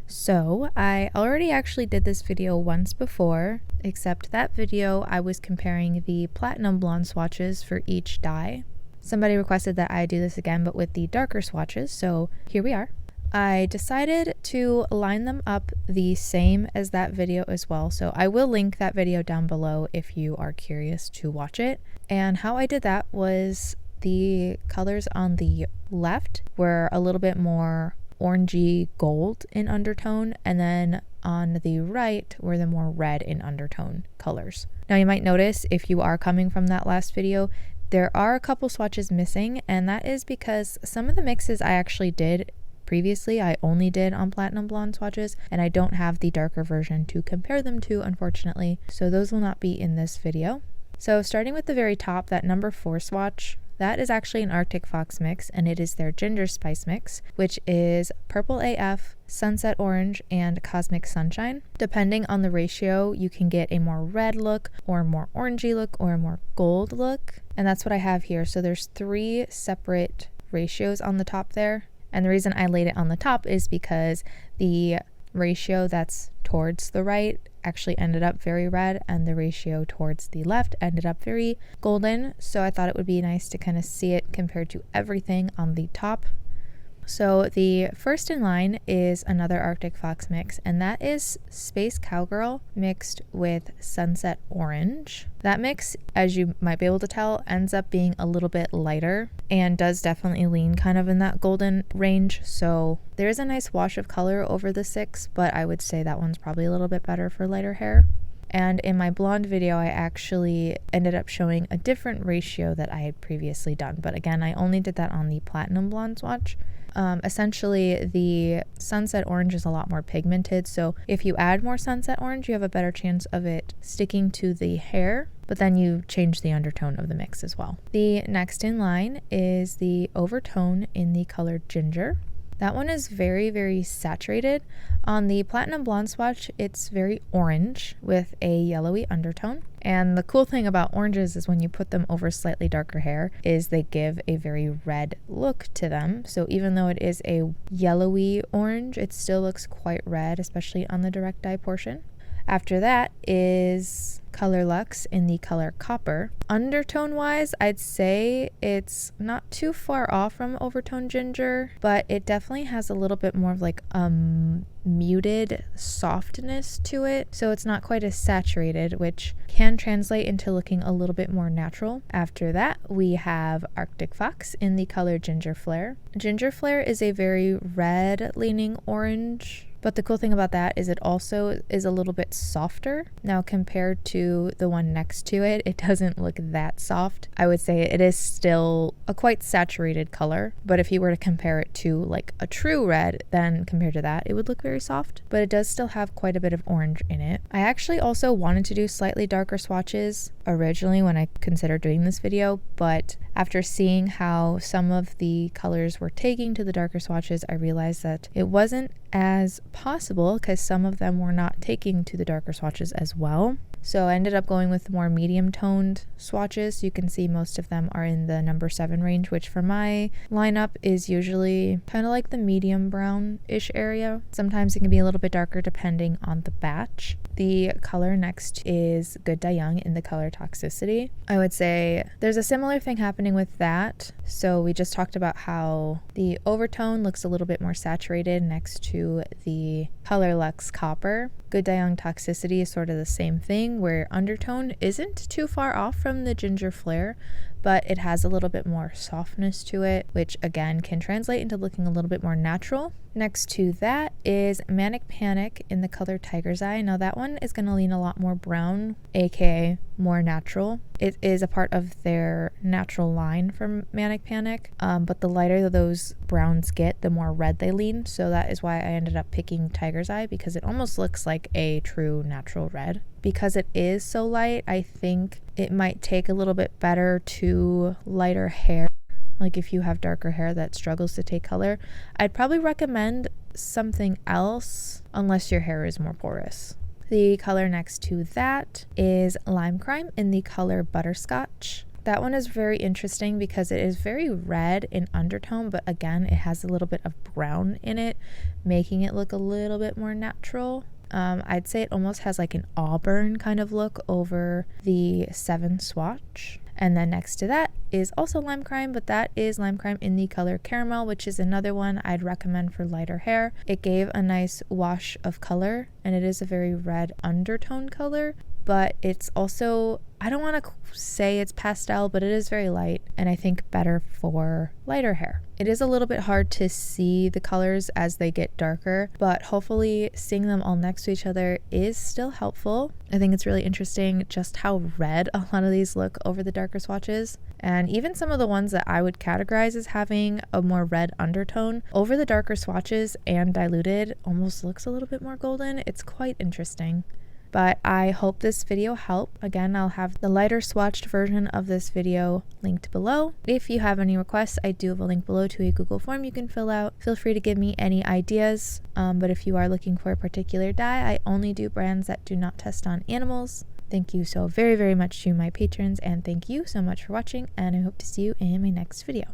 So I already actually did this video once before, except that video I was comparing the platinum blonde swatches for each dye. Somebody requested that I do this again but with the darker swatches, so here we are. I decided to line them up the same as that video as well, so I will link that video down below if you are curious to watch it. And how I did that was the colors on the left were a little bit more orangey gold in undertone, and then on the right were the more red in undertone colors. Now you might notice if you are coming from that last video, there are a couple swatches missing, and that is because some of the mixes I actually did previously I only did on platinum blonde swatches, and I don't have the darker version to compare them to, unfortunately, so those will not be in this video. So starting with the very top, that number 4 swatch, that is actually an Arctic Fox mix, and it is their Ginger Spice mix, which is Purple AF, Sunset Orange, and Cosmic Sunshine. Depending on the ratio, you can get a more red look, or a more orangey look, or a more gold look, and that's what I have here. So there's 3 separate ratios on the top there, and the reason I laid it on the top is because the ratio that's towards the right actually ended up very red, and the ratio towards the left ended up very golden, so I thought it would be nice to kind of see it compared to everything on the top. So the first in line is another Arctic Fox mix, and that is Space Cowgirl mixed with Sunset Orange. That mix, as you might be able to tell, ends up being a little bit lighter and does definitely lean kind of in that golden range, so there is a nice wash of color over the 6, but I would say that one's probably a little bit better for lighter hair. And in my blonde video, I actually ended up showing a different ratio that I had previously done, but again, I only did that on the platinum blonde swatch. Essentially, the Sunset Orange is a lot more pigmented, so if you add more Sunset Orange, you have a better chance of it sticking to the hair, but then you change the undertone of the mix as well. The next in line is the Overtone in the color Ginger. That one is very, very saturated. On the platinum blonde swatch, it's very orange with a yellowy undertone. And the cool thing about oranges is when you put them over slightly darker hair is they give a very red look to them. So even though it is a yellowy orange, it still looks quite red, especially on the direct dye portion. After that is Colorlux in the color Copper. Undertone wise, I'd say it's not too far off from Overtone Ginger, but it definitely has a little bit more of like muted softness to it, so it's not quite as saturated, which can translate into looking a little bit more natural. After that, we have Arctic Fox in the color Ginger Flare. Ginger Flare is a very red leaning orange, but the cool thing about that is it also is a little bit softer. Now compared to the one next to it, it doesn't look that soft. I would say it is still a quite saturated color, but if you were to compare it to like a true red, then compared to that, it would look very soft, but it does still have quite a bit of orange in it. I actually also wanted to do slightly darker swatches originally when I considered doing this video, but after seeing how some of the colors were taking to the darker swatches, I realized that it wasn't as possible because some of them were not taking to the darker swatches as well. So I ended up going with more medium toned swatches. You can see most of them are in the number 7 range, which for my lineup is usually kind of like the medium brown-ish area. Sometimes it can be a little bit darker depending on the batch. The color next is Good Die Young in the color Toxicity. I would say there's a similar thing happening with that. So we just talked about how the Overtone looks a little bit more saturated next to the Colorlux Copper. Good Die Young Toxicity is sort of the same thing, where undertone isn't too far off from the Ginger Flare, but it has a little bit more softness to it, which again can translate into looking a little bit more natural. Next to that is Manic Panic in the color Tiger's Eye. Now that one is going to lean a lot more brown, aka more natural. It is a part of their natural line from Manic Panic, but the lighter those browns get, the more red they lean, so that is why I ended up picking Tiger's Eye, because it almost looks like a true natural red. Because it is so light, I think it might take a little bit better to lighter hair. Like if you have darker hair that struggles to take color, I'd probably recommend something else unless your hair is more porous. The color next to that is Lime Crime in the color Butterscotch. That one is very interesting because it is very red in undertone, but again, it has a little bit of brown in it, making it look a little bit more natural. I'd say it almost has like an auburn kind of look over the 7 swatch. And then next to that is also Lime Crime, but that is Lime Crime in the color Caramel, which is another one I'd recommend for lighter hair. It gave a nice wash of color, and it is a very red undertone color, but it's also, I don't want to say it's pastel, but it is very light, and I think better for lighter hair. It is a little bit hard to see the colors as they get darker, but hopefully seeing them all next to each other is still helpful. I think it's really interesting just how red a lot of these look over the darker swatches. And even some of the ones that I would categorize as having a more red undertone over the darker swatches and diluted almost looks a little bit more golden. It's quite interesting. But I hope this video helped. Again, I'll have the lighter swatched version of this video linked below. If you have any requests, I do have a link below to a Google form you can fill out. Feel free to give me any ideas. But if you are looking for a particular dye, I only do brands that do not test on animals. Thank you so very, very much to my patrons, and thank you so much for watching, and I hope to see you in my next video.